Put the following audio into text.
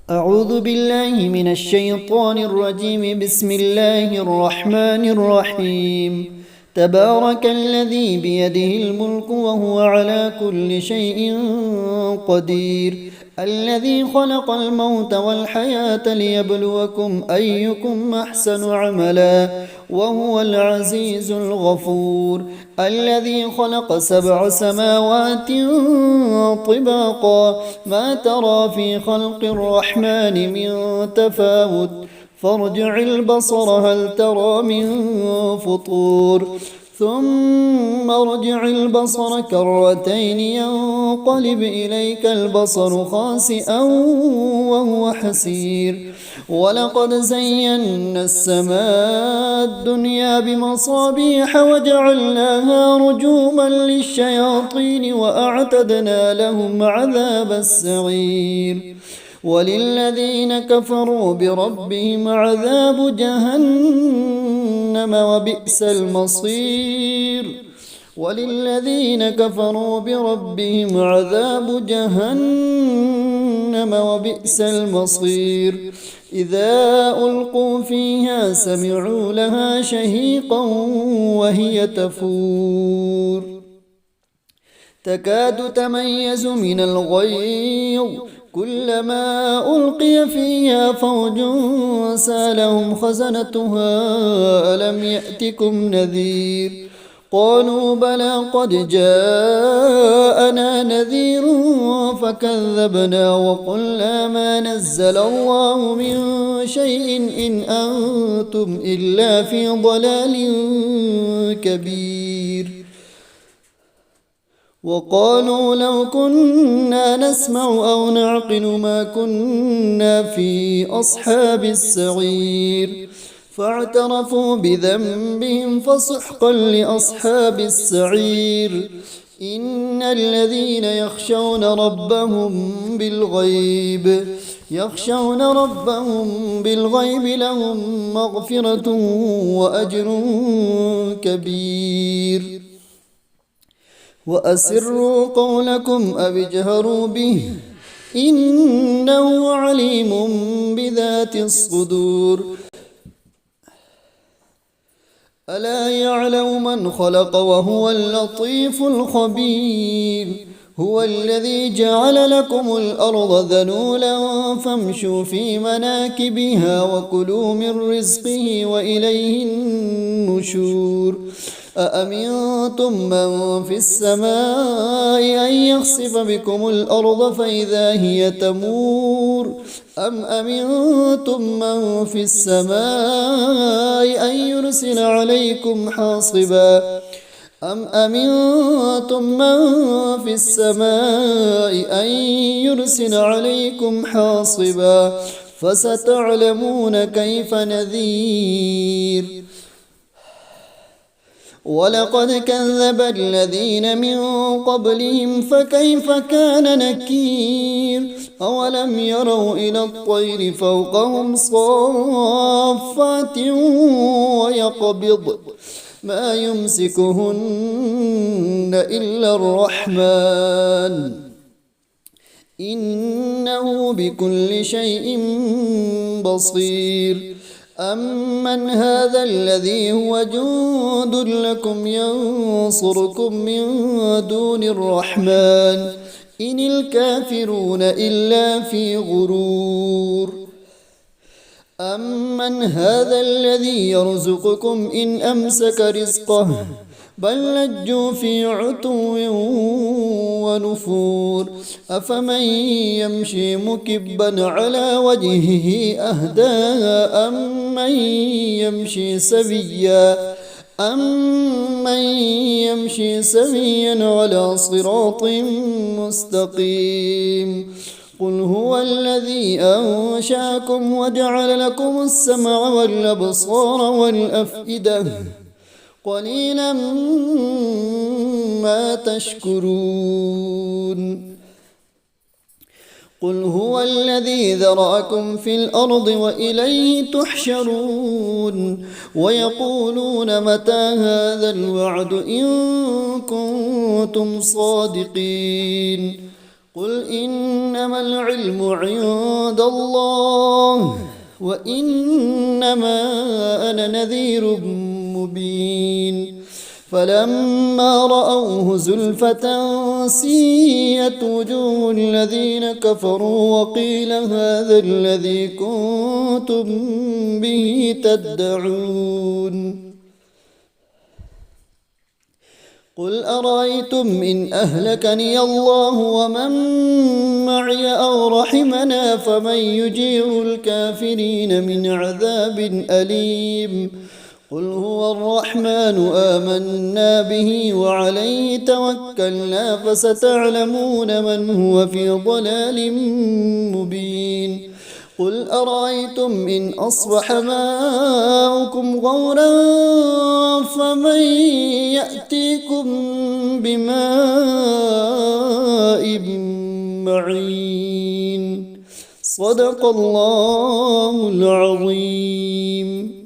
أعوذ بالله من الشيطان الرجيم. بسم الله الرحمن الرحيم. تبارك الذي بيده الملك وهو على كل شيء قدير. الذي خلق الموت والحياة ليبلوكم أيكم أحسن عملا وهو العزيز الغفور. الذي خلق 7 سماوات طباقا ما ترى في خلق الرحمن من تفاوت فارجع البصر هل ترى من فطور ثم ارجع البصر كرتين ينقلب إليك البصر خاسئا وهو حسير. ولقد زينا السماء الدنيا بمصابيح وجعلناها رجوما للشياطين وأعتدنا لهم عذاب السعير. وللذين كفروا بربهم عذاب جهنم وبئس المصير. وللذين كفروا بربهم عذاب جهنم وبئس المصير. إذا ألقوا فيها سمعوا لها شهيقا وهي تفور تكاد تميز من الغيظ كلما ألقي فيها فوج سألهم خزنتها ألم يأتكم نذير قالوا بلى قد جاءنا نذير فكذبنا وقلنا ما نزل الله من شيء إن أنتم إلا في ضلال كبير. وقالوا لو كنا نسمع أو نعقل ما كنا في أصحاب السعير فاعترفوا بذنبهم فسحقا لأصحاب السعير. إن الذين يخشون ربهم بالغيب لهم مغفرة وأجر كبير. وأسروا قولكم أو اجهروا به إنه عليم بذات الصدور. ألا يعلم من خلق وهو اللطيف الخبير. هو الذي جعل لكم الأرض ذلولا فامشوا في مناكبها وكلوا من رزقه وإليه النشور. أأمنتم من في السماء أن يخسف بكم الأرض فإذا هي تمور أم أمنتم من في السماء أن يرسل عليكم حاصبا فستعلمون كيف نذير. ولقد كذب الذين من قبلهم فكيف كان نكير. أولم يروا إلى الطير فوقهم صافات ويقبض ما يمسكهن إلا الرحمن إنه بكل شيء بصير. أمن هذا الذي هو جند لكم ينصركم من دون الرحمن إن الكافرون إلا في غرور. أمن هذا الذي يرزقكم إن أمسك رزقه بل لجوا في عتو ونفور. أفمن يمشي مكبا على وجهه أهدى أمن يمشي سويا على صراط مستقيم. قل هو الذي أنشأكم وجعل لكم السمع والأبصار والأفئدة قليلا ما تشكرون. قل هو الذي ذرأكم في الأرض وإليه تحشرون. ويقولون متى هذا الوعد إن كنتم صادقين. قل إنما العلم عند الله وإنما أنا نذير مبين فلما رأوه زلفة سيئت وجوه الذين كفروا وقيل هذا الذي كنتم به تدعون قل أرأيتم إن أهلكني الله ومن معي أو رحمنا فمن يجير الكافرين من عذاب أليم قل هو الرحمن آمنا به وعليه توكلنا فستعلمون من هو في ضلال مبين قل أرأيتم إن أصبح ماؤكم غورا فمن يأتيكم بماء معين صدق الله العظيم.